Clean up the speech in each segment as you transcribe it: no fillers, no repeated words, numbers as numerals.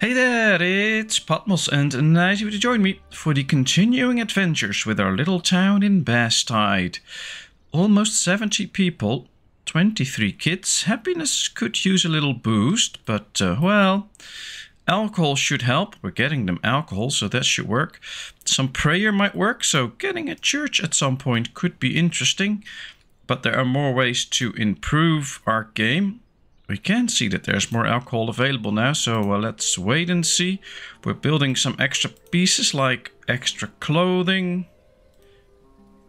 Hey there, it's Patmos, and nice of you to join me for the continuing adventures with our little town in Bastide. Almost 70 people, 23 kids. Happiness could use a little boost, but, well, alcohol should help. We're getting them alcohol, so that should work. Some prayer might work, so getting a church at some point could be interesting. But there are more ways to improve our game. We can see that there's more alcohol available now, so let's wait and see. We're building some extra pieces like extra clothing,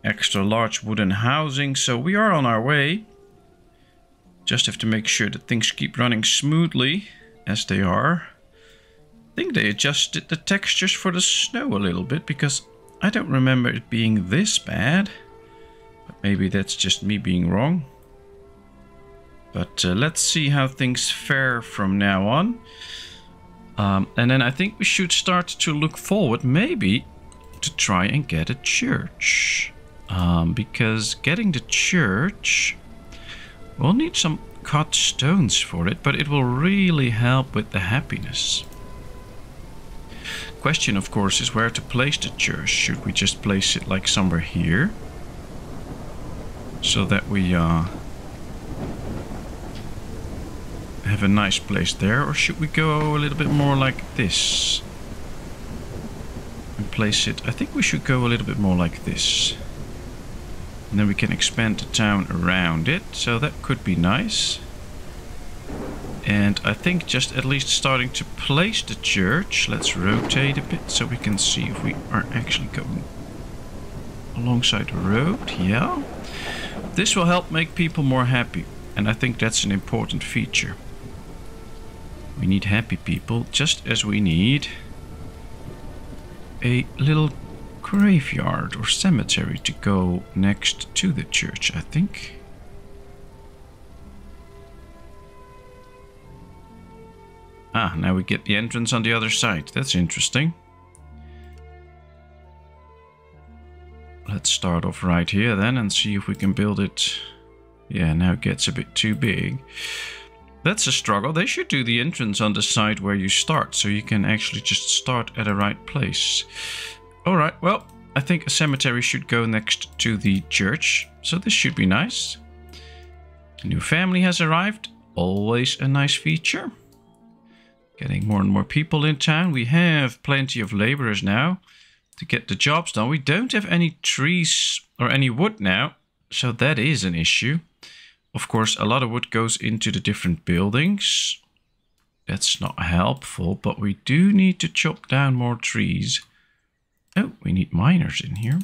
extra large wooden housing, so we are on our way. Just have to make sure that things keep running smoothly, as they are. I think they adjusted the textures for the snow a little bit, because I don't remember it being this bad. But maybe that's just me being wrong. But let's see how things fare from now on. And then I think we should start to look forward, maybe, to try and get a church. Because getting the church, we'll need some cut stones for it, but it will really help with the happiness. Question, of course, is where to place the church. Should we just place it like somewhere here? So that we have a nice place there, or should we go a little bit more like this and place it? I think we should go a little bit more like this, and then we can expand the town around it, so that could be nice. And I think just at least starting to place the church, let's rotate a bit so we can see if we are actually going alongside the road. Yeah, this will help make people more happy, and I think that's an important feature. We need happy people, just as we need a little graveyard or cemetery to go next to the church, I think. Ah, now we get the entrance on the other side. That's interesting. Let's start off right here then and see if we can build it. Yeah, now it gets a bit too big. That's a struggle. They should do the entrance on the side where you start, so you can actually just start at the right place. Alright, well, I think a cemetery should go next to the church, so this should be nice. A new family has arrived. Always a nice feature. Getting more and more people in town. We have plenty of laborers now to get the jobs done. We don't have any trees or any wood now, so that is an issue. Of course, a lot of wood goes into the different buildings. That's not helpful, but we do need to chop down more trees. Oh, we need miners in here.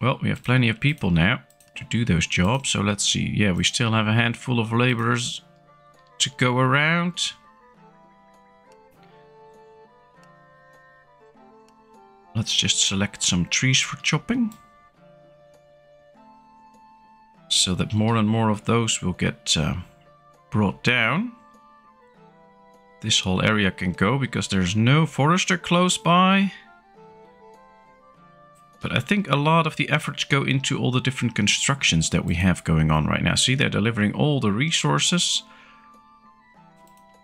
Well, we have plenty of people now to do those jobs, so let's see. Yeah, we still have a handful of laborers to go around. Let's just select some trees for chopping, so that more and more of those will get brought down. This whole area can go because there's no forester close by. But I think a lot of the efforts go into all the different constructions that we have going on right now. See, they're delivering all the resources.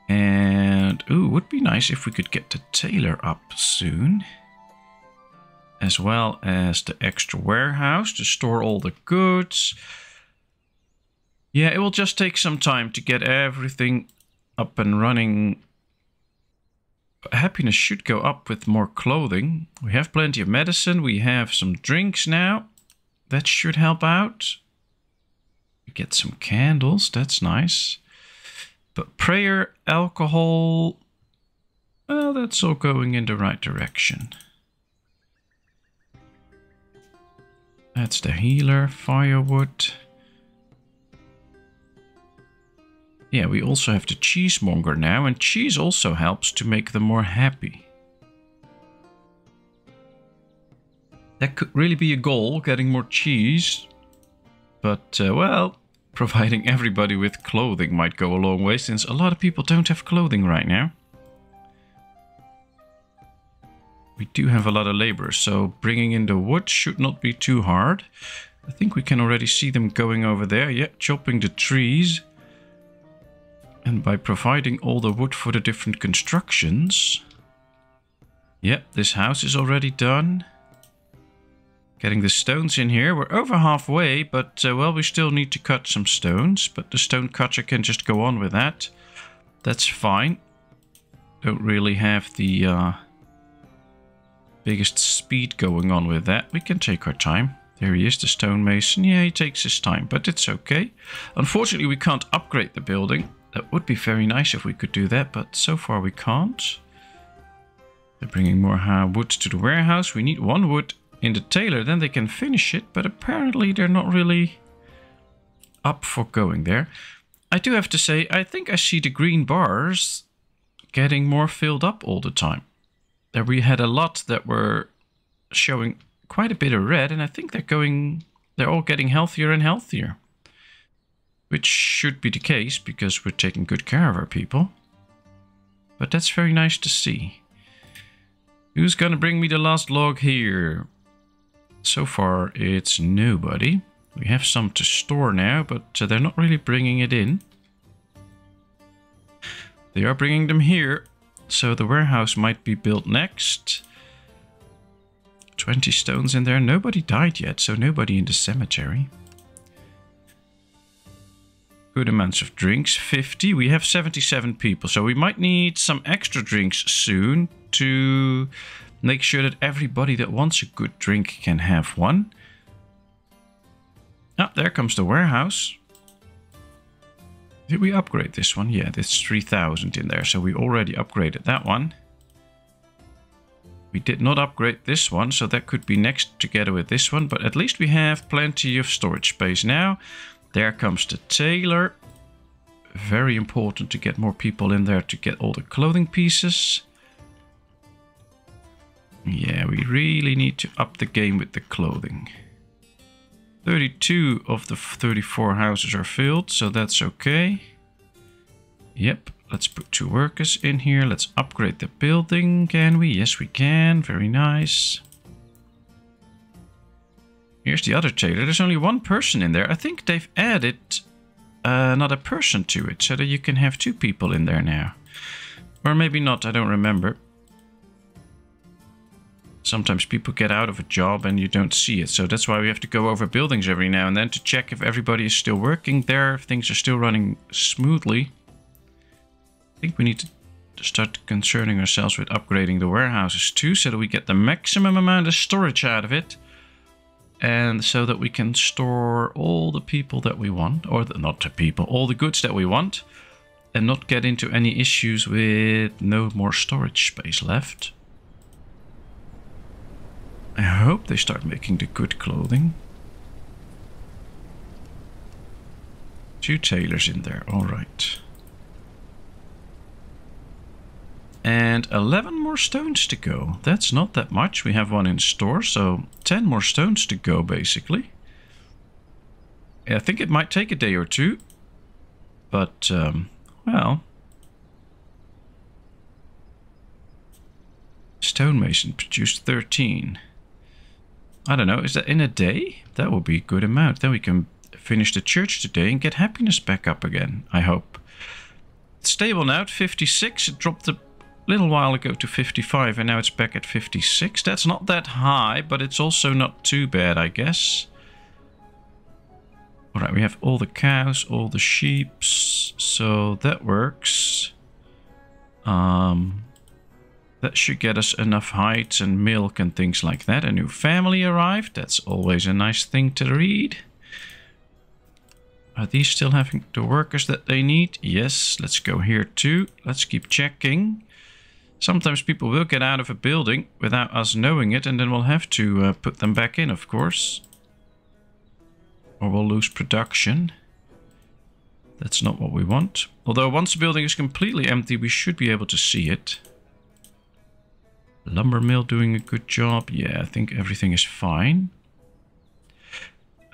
And, ooh, it would be nice if we could get the tailor up soon. As well as the extra warehouse to store all the goods. Yeah, it will just take some time to get everything up and running. Happiness should go up with more clothing. We have plenty of medicine. We have some drinks now. That should help out. We get some candles. That's nice. But prayer, alcohol, well, that's all going in the right direction. That's the healer, firewood. Yeah, we also have the cheesemonger now, and cheese also helps to make them more happy. That could really be a goal, getting more cheese. But, well, providing everybody with clothing might go a long way, since a lot of people don't have clothing right now. We do have a lot of labor, so bringing in the wood should not be too hard. I think we can already see them going over there. Yeah, chopping the trees. And by providing all the wood for the different constructions... Yep, this house is already done. Getting the stones in here. We're over halfway, but well, we still need to cut some stones. But the stone cutter can just go on with that. That's fine. Don't really have the biggest speed going on with that. We can take our time. There he is, the stonemason. Yeah, he takes his time, but it's okay. Unfortunately, we can't upgrade the building. That would be very nice if we could do that, but so far we can't. They're bringing more wood to the warehouse. We need 1 wood in the tailor, then they can finish it, but apparently they're not really up for going there. I do have to say, I think I see the green bars getting more filled up all the time. There we had a lot that were showing quite a bit of red, and I think they're all getting healthier and healthier. Which should be the case, because we're taking good care of our people. But that's very nice to see. Who's gonna bring me the last log here? So far, it's nobody. We have some to store now, but they're not really bringing it in. They are bringing them here, so the warehouse might be built next. 20 stones in there. Nobody died yet, so nobody in the cemetery. Good amounts of drinks, 50. We have 77 people, so we might need some extra drinks soon to make sure that everybody that wants a good drink can have one. Ah, there comes the warehouse. Did we upgrade this one? Yeah, there's 3,000 in there, so we already upgraded that one. We did not upgrade this one, so that could be next together with this one, but at least we have plenty of storage space now. There comes the tailor. Very important to get more people in there to get all the clothing pieces. Yeah, we really need to up the game with the clothing. 32 of the 34 houses are filled, so that's okay. Yep, let's put 2 workers in here. Let's upgrade the building. Can we? Yes, we can. Very nice. Here's the other tailor. There's only 1 person in there. I think they've added another person to it, so that you can have 2 people in there now. Or maybe not, I don't remember. Sometimes people get out of a job and you don't see it. So that's why we have to go over buildings every now and then to check if everybody is still working there, if things are still running smoothly. I think we need to start concerning ourselves with upgrading the warehouses too, so that we get the maximum amount of storage out of it. And so that we can store all the people that we want, or not the people, all the goods that we want, and not get into any issues with no more storage space left. I hope they start making the good clothing. 2 tailors in there, alright. And 11 more stones to go. That's not that much. We have 1 in store, so 10 more stones to go, basically. I think it might take a day or 2. But, well... Stonemason produced 13. I don't know, is that in a day? That will be a good amount. Then we can finish the church today and get happiness back up again, I hope. It's stable now at 56. It dropped a little while ago to 55 and now it's back at 56. That's not that high, but it's also not too bad, I guess. Alright, we have all the cows, all the sheep, so that works. That should get us enough hides and milk and things like that. A new family arrived. That's always a nice thing to read. Are these still having the workers that they need? Yes, let's go here too. Let's keep checking. Sometimes people will get out of a building without us knowing it, and then we'll have to put them back in, of course. Or we'll lose production. That's not what we want. Although once the building is completely empty, we should be able to see it. Lumber mill doing a good job. Yeah, I think everything is fine.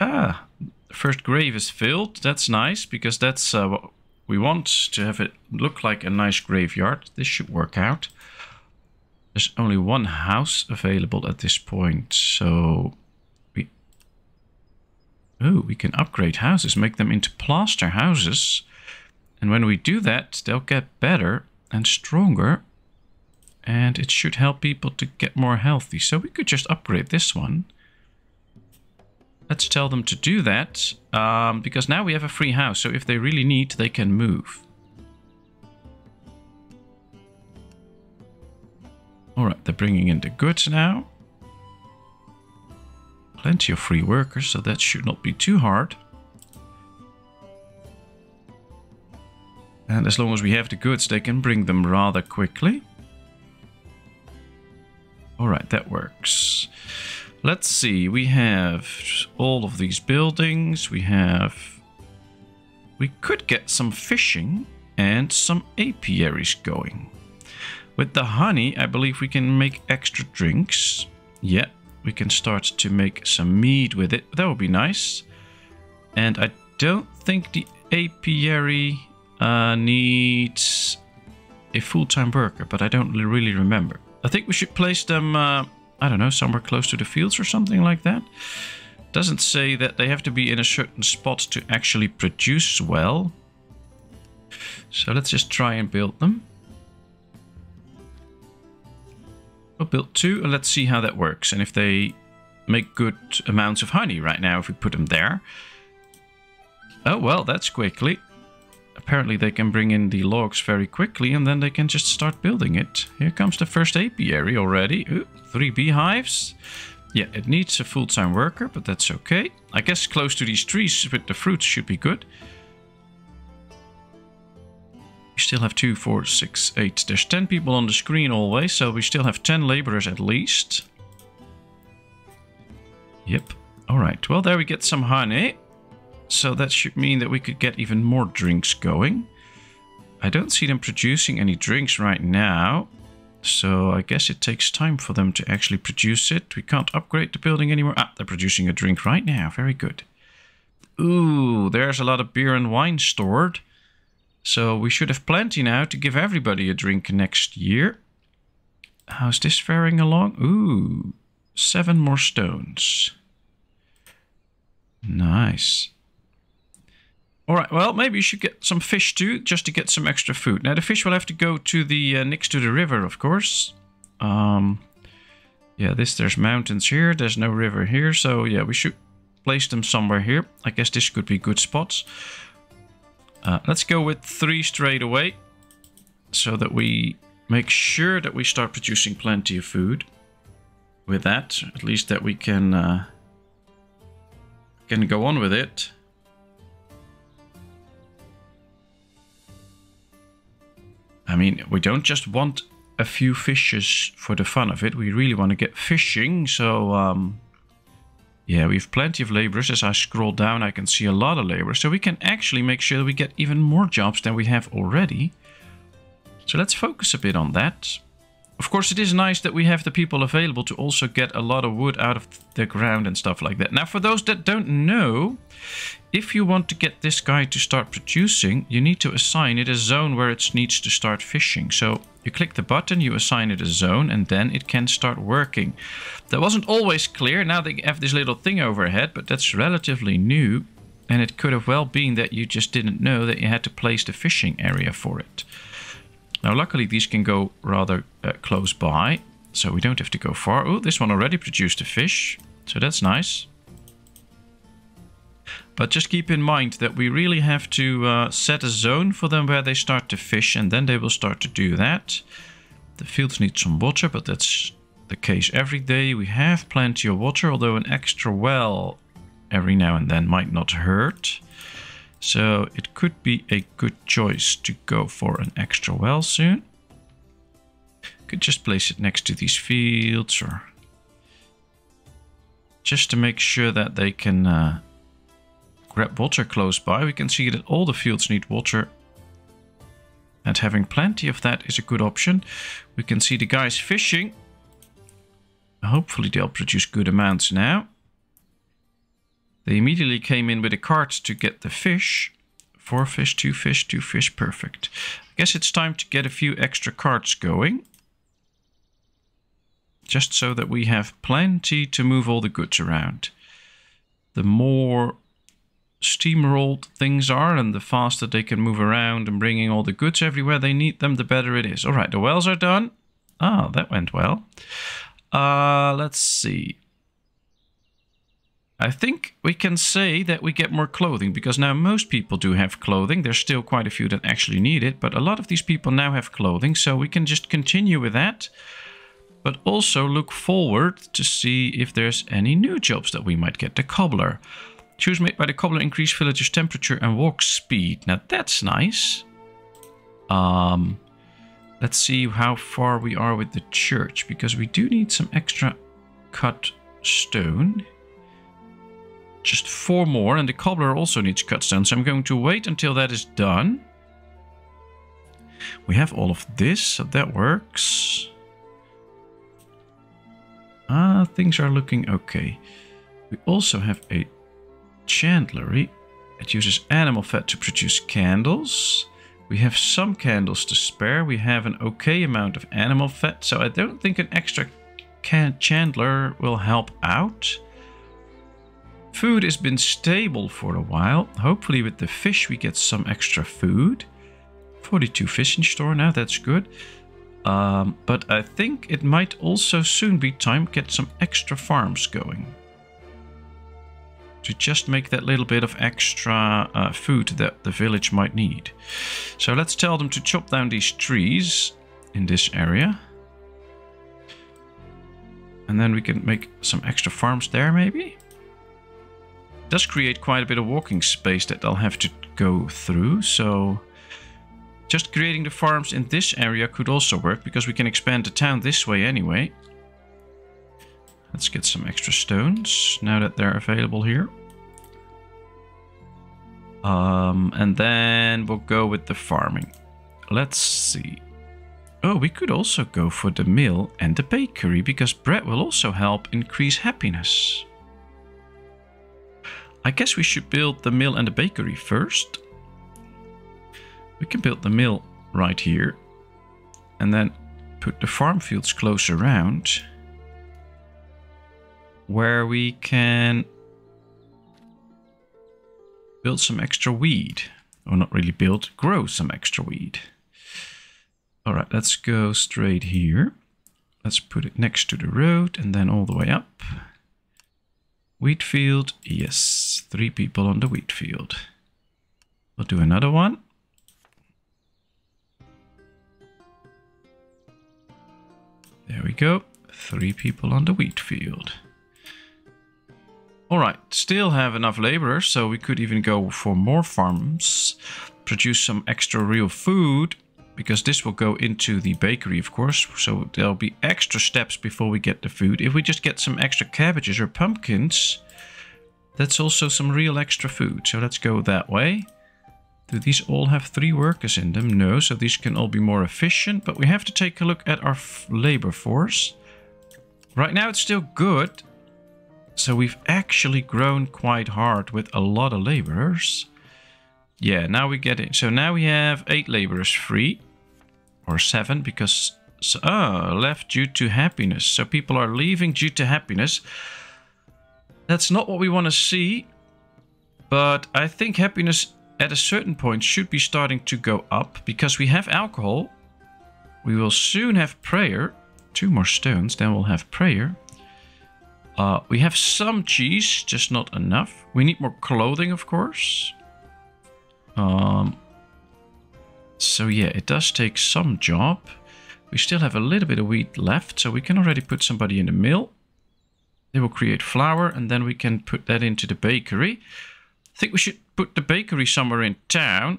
Ah, the first grave is filled. That's nice, because that's what we want, to have it look like a nice graveyard. This should work out. There's only 1 house available at this point, so we can upgrade houses, make them into plaster houses. And when we do that, they'll get better and stronger. And it should help people to get more healthy. So we could just upgrade this one. Let's tell them to do that. Because now we have a free house. So if they really need, they can move. Alright, they're bringing in the goods now. Plenty of free workers, so that should not be too hard. And as long as we have the goods, they can bring them rather quickly. Alright, that works. Let's see, we have all of these buildings. We could get some fishing and some apiaries going. With the honey, I believe we can make extra drinks. Yeah, we can start to make some mead with it. That would be nice. And I don't think the apiary needs a full-time worker, but I don't really remember. I think we should place them, I don't know, somewhere close to the fields or something like that. Doesn't say that they have to be in a certain spot to actually produce well. So let's just try and build them. We'll build 2 and let's see how that works. And if they make good amounts of honey right now, if we put them there. Oh, well, that's quickly. Apparently they can bring in the logs very quickly and then they can just start building it. Here comes the first apiary already. Ooh, 3 beehives. Yeah, it needs a full-time worker, but that's okay. I guess close to these trees with the fruits should be good. We still have 2, 4, 6, 8. There's 10 people on the screen always, so we still have 10 laborers at least. Yep. Alright, well there we get some honey. So that should mean that we could get even more drinks going. I don't see them producing any drinks right now. So I guess it takes time for them to actually produce it. We can't upgrade the building anymore. Ah, they're producing a drink right now. Very good. Ooh, there's a lot of beer and wine stored. So we should have plenty now to give everybody a drink next year. How's this faring along? Ooh, 7 more stones. Nice. Alright, well, maybe you should get some fish too, just to get some extra food. Now, the fish will have to go to the next to the river, of course. Yeah, there's mountains here. There's no river here. So, yeah, we should place them somewhere here. I guess this could be good spots. Let's go with 3 straight away. So that we make sure that we start producing plenty of food. With that, at least that we can go on with it. I mean, we don't just want a few fishes for the fun of it. We really want to get fishing. So, yeah, we have plenty of laborers. As I scroll down, I can see a lot of laborers. So we can actually make sure that we get even more jobs than we have already. So let's focus a bit on that. Of course, it is nice that we have the people available to also get a lot of wood out of the ground and stuff like that. Now, for those that don't know, if you want to get this guy to start producing, you need to assign it a zone where it needs to start fishing. So you click the button, you assign it a zone, and then it can start working. That wasn't always clear. Now they have this little thing overhead, but that's relatively new. And it could have well been that you just didn't know that you had to place the fishing area for it. Now, luckily, these can go rather close by, so we don't have to go far. Oh, this one already produced a fish, so that's nice. But just keep in mind that we really have to set a zone for them where they start to fish, and then they will start to do that. The fields need some water, but that's the case every day. We have plenty of water, although an extra well every now and then might not hurt. So it could be a good choice to go for an extra well soon. Could just place it next to these fields, or just to make sure that they can grab water close by. We can see that all the fields need water, and having plenty of that is a good option. We can see the guys fishing. Hopefully they'll produce good amounts now. They immediately came in with a cart to get the fish. 4 fish, 2 fish, 2 fish, perfect. I guess it's time to get a few extra carts going. Just so that we have plenty to move all the goods around. The more steamrolled things are and the faster they can move around and bringing all the goods everywhere they need them, the better it is. All right, the wells are done. Ah, that went well. Let's see. I think we can say that we get more clothing because now most people do have clothing. There's still quite a few that actually need it, but a lot of these people now have clothing, so we can just continue with that. But also look forward to see if there's any new jobs that we might get. The cobbler. Choose made by the cobbler increase villagers' temperature and walk speed. Now that's nice. Let's see how far we are with the church, because we do need some extra cut stone. Just 4 more, and the cobbler also needs cut stone, so I'm going to wait until that is done. We have all of this, so that works. Things are looking okay. We also have a chandlery. It uses animal fat to produce candles. We have some candles to spare. We have an okay amount of animal fat, so I don't think an extra chandler will help out. Food has been stable for a while. Hopefully with the fish we get some extra food. 42 fish in store now, that's good. But I think it might also soon be time to get some extra farms going. To just make that little bit of extra food that the village might need. So let's tell them to chop down these trees in this area. And then we can make some extra farms there maybe. It does create quite a bit of walking space that I'll have to go through, so just creating the farms in this area could also work, because we can expand the town this way anyway. Let's get some extra stones now that they're available here. And then we'll go with the farming. Let's see. Oh, we could also go for the mill and the bakery, because bread will also help increase happiness. I guess we should build the mill and the bakery first. We can build the mill right here. And then put the farm fields close around. Where we can build some extra weed. Or not really build, grow some extra weed. Alright, let's go straight here. Let's put it next to the road and then all the way up. Wheat field, yes, 3 people on the wheat field. We'll do another one. There we go, 3 people on the wheat field. Alright, still have enough laborers, so we could even go for more farms. Produce some extra real food, because this will go into the bakery, of course. So there'll be extra steps before we get the food. If we just get some extra cabbages or pumpkins, that's also some real extra food. So let's go that way. Do these all have 3 workers in them? No, so these can all be more efficient. But we have to take a look at our labor force. Right now it's still good. So we've actually grown quite hard with a lot of laborers. Yeah, now we get it. So now we have 8 laborers free. Or 7, because left due to happiness. So people are leaving due to happiness. That's not what we want to see. But I think happiness at a certain point should be starting to go up, because we have alcohol. We will soon have prayer. 2 more stones, then we'll have prayer. We have some cheese, just not enough. We need more clothing, of course. So yeah, it does take some job. We still have a little bit of wheat left, so we can already put somebody in the mill. They will create flour, and then we can put that into the bakery. I think we should put the bakery somewhere in town,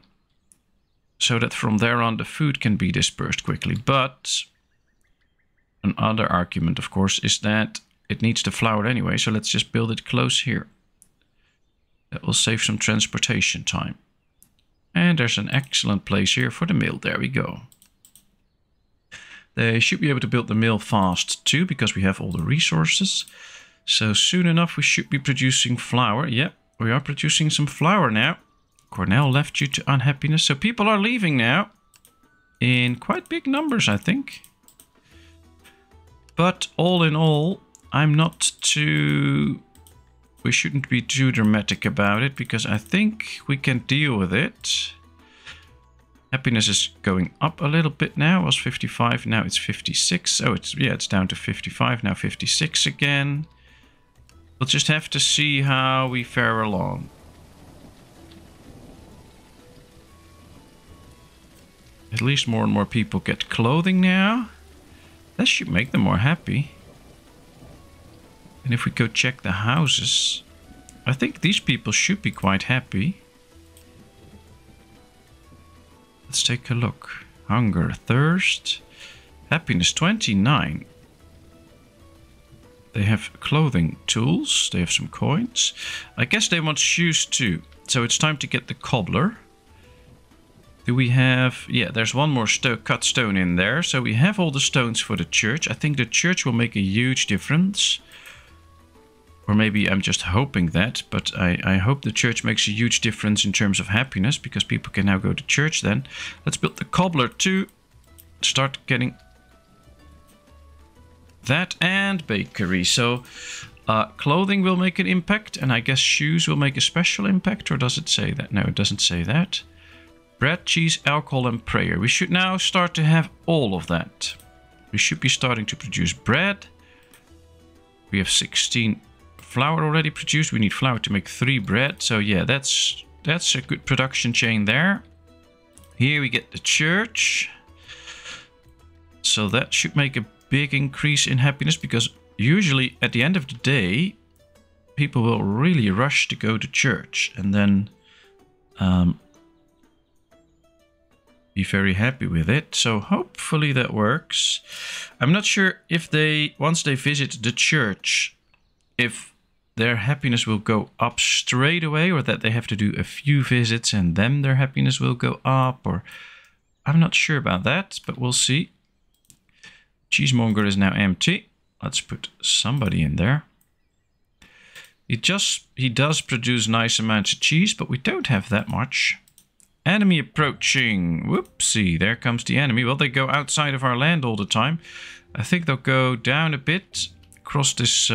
so that from there on the food can be dispersed quickly. But another argument, of course, is that it needs the flour anyway, so let's just build it close here. That will save some transportation time. And there's an excellent place here for the mill. There we go. They should be able to build the mill fast too, because we have all the resources. So soon enough we should be producing flour. Yep, we are producing some flour now. Cornell left due to unhappiness. So people are leaving now. In quite big numbers, I think. But all in all, I'm not too... we shouldn't be too dramatic about it because I think we can deal with it. Happiness is going up a little bit now. It was 55, now it's 56. Oh, it's down to 55, now 56 again. We'll just have to see how we fare along. At least more and more people get clothing now. That should make them more happy. And if we go check the houses, I think these people should be quite happy. Let's take a look. Hunger, thirst, happiness 29. They have clothing, tools, they have some coins. I guess they want shoes too. So it's time to get the cobbler. Do we have... yeah, there's one more cut stone in there. So we have all the stones for the church. I think the church will make a huge difference. Or maybe I'm just hoping that. But I hope the church makes a huge difference in terms of happiness. Because people can now go to church then. Let's build the cobbler too. Start getting that and bakery. So clothing will make an impact. And I guess shoes will make a special impact. Or does it say that? No, it doesn't say that. Bread, cheese, alcohol and prayer. We should now start to have all of that. We should be starting to produce bread. We have 16 flour already produced. We need flour to make 3 bread. So yeah, that's a good production chain there. Here we get the church. So that should make a big increase in happiness. Because usually at the end of the day, people will really rush to go to church. And then... be very happy with it. So hopefully that works. I'm not sure if they, once they visit the church, if their happiness will go up straight away or that they have to do a few visits and then their happiness will go up, or I'm not sure about that, but we'll see. Cheesemonger is now empty. Let's put somebody in there. He does produce nice amounts of cheese, but we don't have that much. Enemy approaching. Whoopsie, there comes the enemy. Well, they go outside of our land all the time. I think they'll go down a bit, across this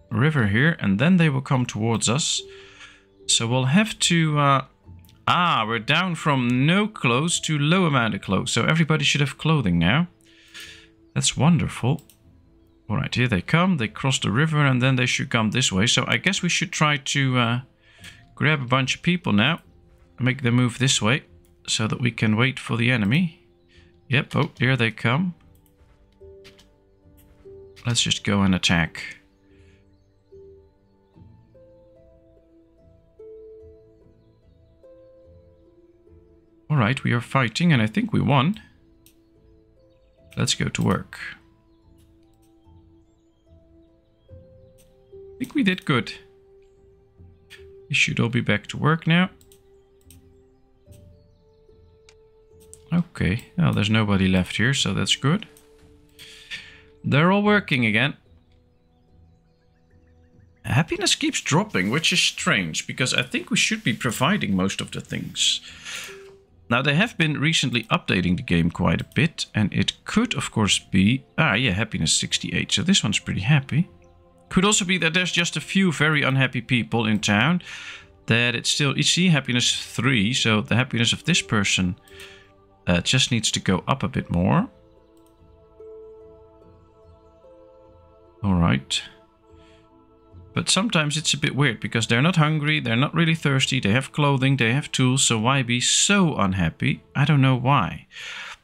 river here, and then they will come towards us. So we'll have to... we're down from no clothes to low amount of clothes. So everybody should have clothing now. That's wonderful. Alright, here they come. They cross the river and then they should come this way. So I guess we should try to grab a bunch of people now. Make them move this way so that we can wait for the enemy. Yep, oh, here they come. Let's just go and attack. Alright, we are fighting and I think we won. Let's go to work. I think we did good. We should all be back to work now. Okay, well, there's nobody left here, so that's good. They're all working again. Happiness keeps dropping, which is strange, because I think we should be providing most of the things. Now, they have been recently updating the game quite a bit, and it could, of course, be... yeah, happiness 68, so this one's pretty happy. Could also be that there's just a few very unhappy people in town, that it's still... you see, happiness 3, so the happiness of this person... just needs to go up a bit more. Alright. But sometimes it's a bit weird because they're not hungry, they're not really thirsty, they have clothing, they have tools, so why be so unhappy? I don't know why.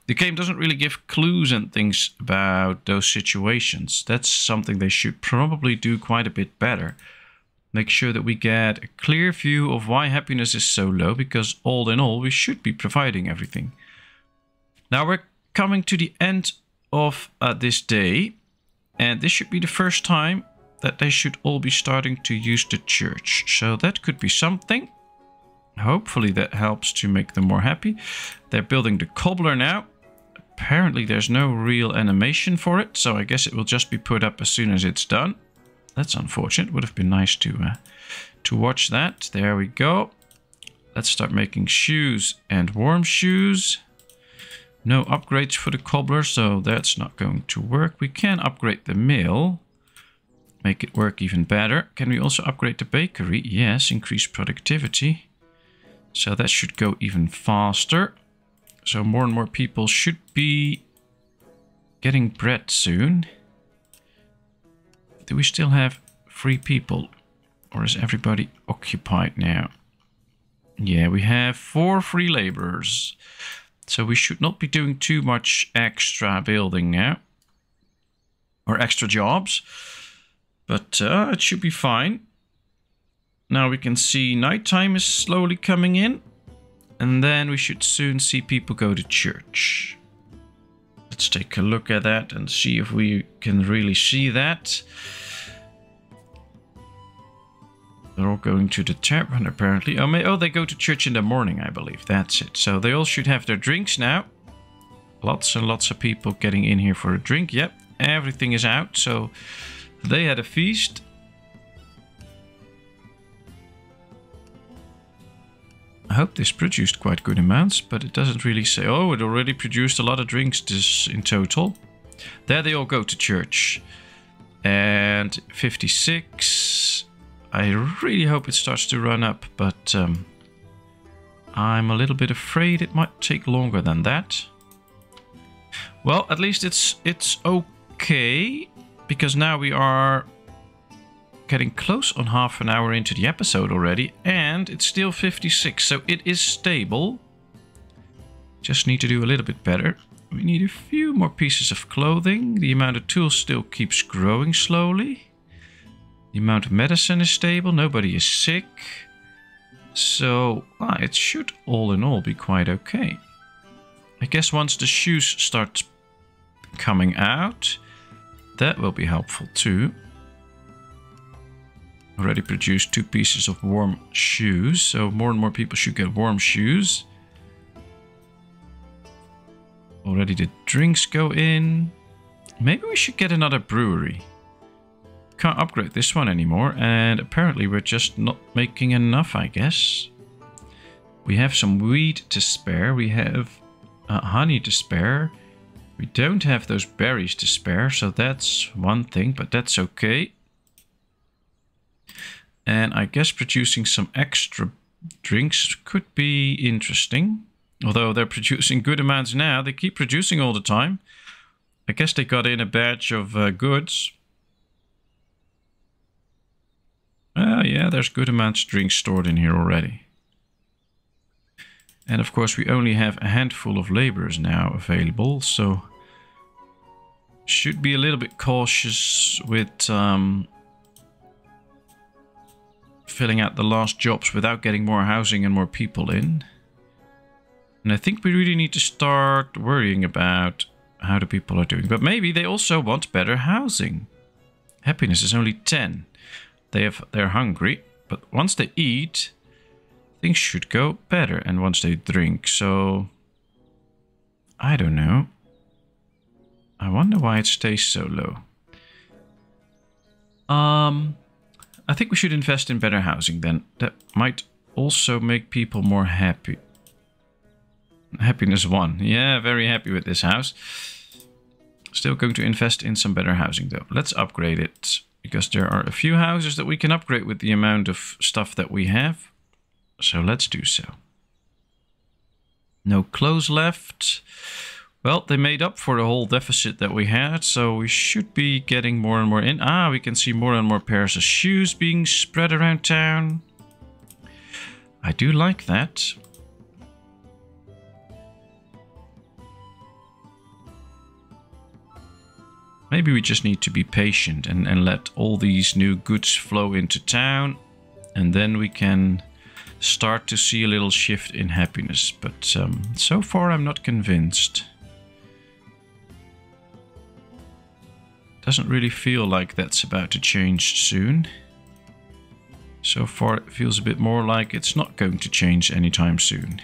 The game doesn't really give clues and things about those situations. That's something they should probably do quite a bit better. Make sure that we get a clear view of why happiness is so low, because all in all we should be providing everything. Now we're coming to the end of this day, and this should be the first time that they should all be starting to use the church. So that could be something. Hopefully that helps to make them more happy. They're building the cobbler now. Apparently there's no real animation for it, so I guess it will just be put up as soon as it's done. That's unfortunate. Would have been nice to watch that. There we go. Let's start making shoes and warm shoes. No upgrades for the cobbler, so that's not going to work. We can upgrade the mill. make it work even better. Can we also upgrade the bakery? Yes, increase productivity. So that should go even faster. So more and more people should be getting bread soon. Do we still have 3 people? Or is everybody occupied now? Yeah, we have 4 free laborers. So we should not be doing too much extra building now. Or extra jobs. But it should be fine. Now we can see nighttime is slowly coming in. And then we should soon see people go to church. Let's take a look at that and see if we can really see that. They're all going to the tavern apparently. Oh, they go to church in the morning, I believe. That's it. So they all should have their drinks now. Lots and lots of people getting in here for a drink. Yep, everything is out. So they had a feast. I hope this produced quite good amounts, but it doesn't really say. Oh, it already produced a lot of drinks in total. There they all go to church. And 56. I really hope it starts to run up, but I'm a little bit afraid it might take longer than that. Well, at least it's okay, because now we are getting close on half an hour into the episode already, and it's still 56, so it is stable. Just need to do a little bit better. We need a few more pieces of clothing. The amount of tools still keeps growing slowly. The amount of medicine is stable. Nobody is sick. So it should all in all be quite okay. I guess once the shoes start coming out, that will be helpful too. Already produced 2 pieces of warm shoes, so more and more people should get warm shoes. Already the drinks go in. Maybe we should get another brewery. Can't upgrade this one anymore, and apparently we're just not making enough, I guess. We have some wheat to spare. We have honey to spare. We don't have those berries to spare, so that's one thing, but that's okay. And I guess producing some extra drinks could be interesting. Although they're producing good amounts now. They keep producing all the time. I guess they got in a batch of goods. Yeah, there's good amounts of drinks stored in here already. And of course we only have a handful of laborers now available. So should be a little bit cautious with filling out the last jobs without getting more housing and more people in. And I think we really need to start worrying about how the people are doing. But maybe they also want better housing. Happiness is only 10. They're hungry, but once they eat, things should go better. And once they drink, so I don't know. I wonder why it stays so low. I think we should invest in better housing then. That might also make people more happy. Happiness 1. Yeah, very happy with this house. Still going to invest in some better housing though. Let's upgrade it, because there are a few houses that we can upgrade with the amount of stuff that we have. So let's do so. No clothes left. Well, they made up for the whole deficit that we had, so we should be getting more and more in. We can see more and more pairs of shoes being spread around town. I do like that. Maybe we just need to be patient and let all these new goods flow into town. And then we can start to see a little shift in happiness. But so far I'm not convinced. Doesn't really feel like that's about to change soon. So far it feels a bit more like it's not going to change anytime soon.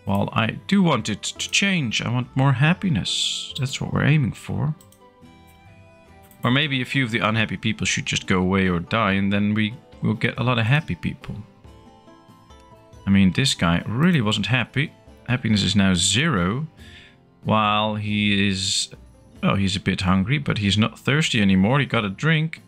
While I do want it to change, I want more happiness. That's what we're aiming for. Or maybe a few of the unhappy people should just go away or die, and then we will get a lot of happy people. I mean, this guy really wasn't happy. Happiness is now 0. while he is... Well, he's a bit hungry, but he's not thirsty anymore. He got a drink.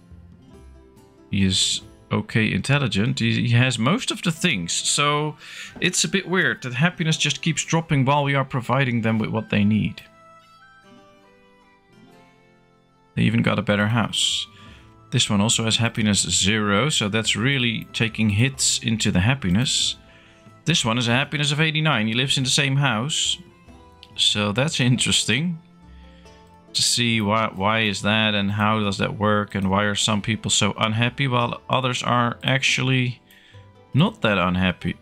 He is okay intelligent. He has most of the things. So it's a bit weird that happiness just keeps dropping while we are providing them with what they need. They even got a better house. This one also has happiness 0, so that's really taking hits into the happiness. This one is a happiness of 89. He lives in the same house. So that's interesting to see why is that and how does that work and why are some people so unhappy while others are actually not that unhappy.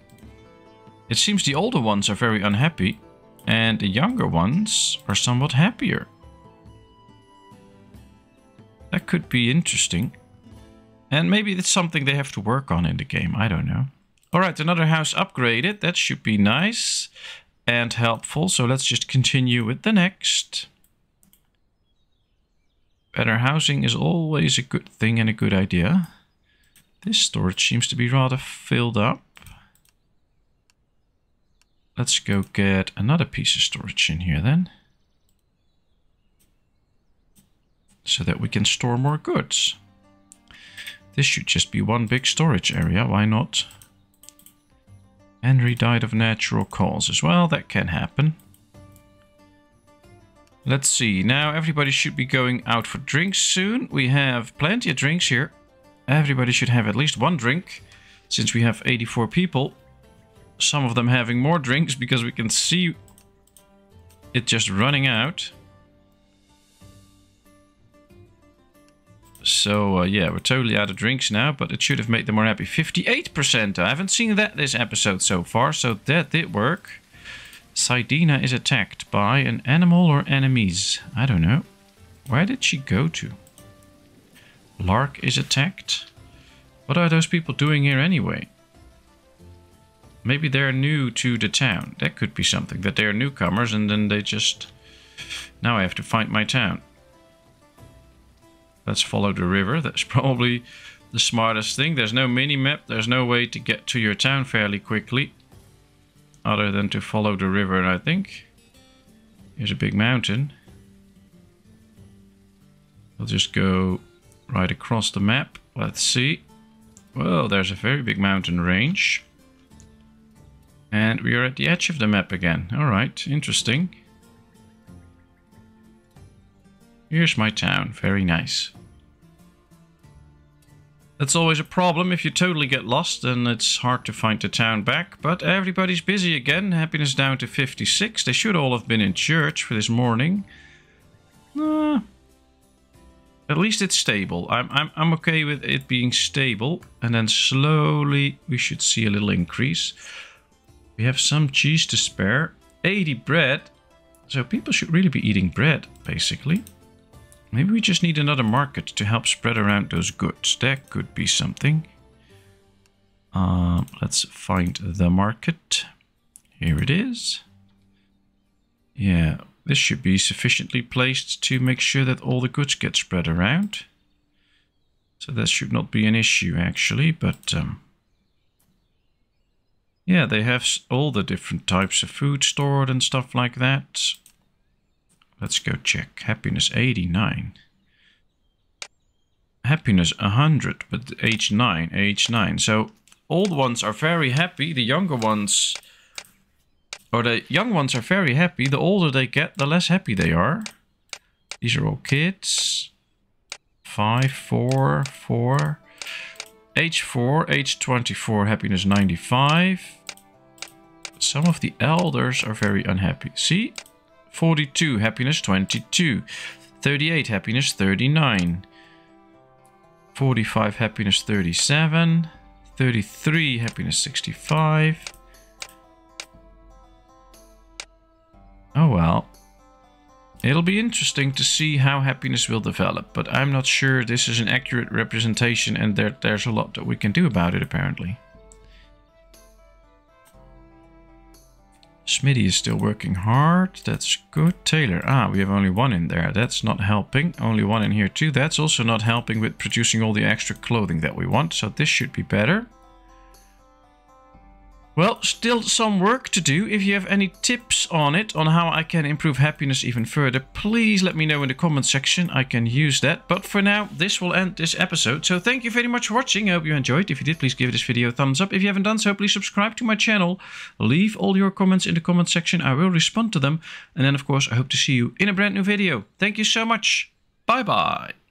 It seems the older ones are very unhappy and the younger ones are somewhat happier. That could be interesting. And maybe it's something they have to work on in the game. I don't know. Alright, another house upgraded. That should be nice and helpful. So let's just continue with the next. Better housing is always a good thing and a good idea. This storage seems to be rather filled up. Let's go get another piece of storage in here then. So that we can store more goods. This should just be one big storage area, why not? Henry died of natural causes. Well, that can happen. Let's see, now everybody should be going out for drinks soon. We have plenty of drinks here. Everybody should have at least one drink, since we have 84 people. Some of them having more drinks because we can see it just running out. So, yeah, we're totally out of drinks now, but it should have made them more happy. 58%, I haven't seen that this episode so far, so that did work. Sidina is attacked by an animal or enemies. I don't know. Where did she go to? Lark is attacked. What are those people doing here anyway? Maybe they're new to the town. That could be something. That they're newcomers and then they just... Now I have to find my town. Let's follow the river. That's probably the smartest thing. There's no mini-map. There's no way to get to your town fairly quickly. Other than to follow the river, I think. Here's a big mountain. We'll just go right across the map. Let's see. Well, there's a very big mountain range. And we are at the edge of the map again. Alright, interesting. Here's my town. Very nice. That's always a problem. If you totally get lost, then it's hard to find the town back. But everybody's busy again. Happiness down to 56. They should all have been in church for this morning. At least it's stable. I'm okay with it being stable. And then slowly we should see a little increase. We have some cheese to spare. 80 bread. So people should really be eating bread, basically. Maybe we just need another market to help spread around those goods. That could be something. Let's find the market. Here it is. Yeah, this should be sufficiently placed to make sure that all the goods get spread around. So that should not be an issue actually, but yeah, they have all the different types of food stored and stuff like that. Let's go check. Happiness 89. Happiness 100, but age 9. So old ones are very happy. The younger ones, or the young ones are very happy. The older they get, the less happy they are. These are all kids. 5, 4, 4. Age 4, age 24, happiness 95. Some of the elders are very unhappy. See? 42, happiness 22. 38, happiness 39. 45, happiness 37. 33, happiness 65. Oh well. It'll be interesting to see how happiness will develop, but I'm not sure this is an accurate representation and there's a lot that we can do about it apparently. Smitty is still working hard. That's good. Taylor. We have only one in there. That's not helping. Only one in here too. That's also not helping with producing all the extra clothing that we want. So this should be better. Well, still some work to do. If you have any tips on it, on how I can improve happiness even further, please let me know in the comment section. I can use that. But for now, this will end this episode. So thank you very much for watching. I hope you enjoyed. If you did, please give this video a thumbs up. If you haven't done so, please subscribe to my channel. Leave all your comments in the comment section. I will respond to them. And then, of course, I hope to see you in a brand new video. Thank you so much. Bye-bye.